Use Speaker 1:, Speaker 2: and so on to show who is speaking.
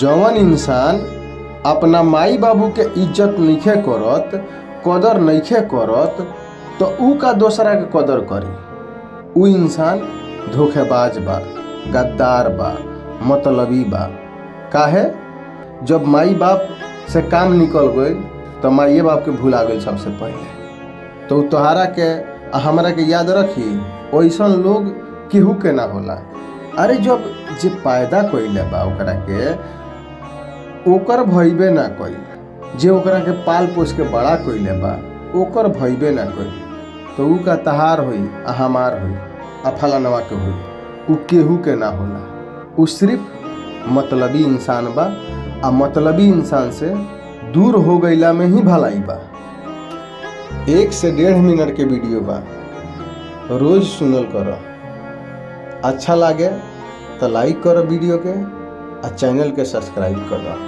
Speaker 1: जवन इंसान अपना माई बाबू के इज्जत नइखे करत, कदर नइखे करत, तो ऊ का दोसरा के कदर करी। ऊ इंसान धोखेबाज बा, गद्दार बा, मतलबी बा। काहे? जब माई बाप से काम निकल गई तो माई बाप के भुला गई सबसे पहले। तो तोहरा के हमरा के याद रखी, वैसन लोग केहू के ना होला। अरे जब जे पैदा कइले बा ओकरा के ओकर भइबे ना कइल, जे ओकरा के पाल पोस के बड़ा कइले बा ओकर भइबे ना कइल, तो ऊ का तहार होई, हमार होई, फलानवा के होई। ऊ केहू के ना होला। ऊ सिर्फ मतलबी इंसान बा। आ मतलबी इंसान से दूर हो गईला में ही भलाई बा। 1 से 1.5 मिनट के वीडियो बा, रोज सुनल करो। अच्छा लागे तो लाइक करो वीडियो के, आ चैनल के सब्सक्राइब करो।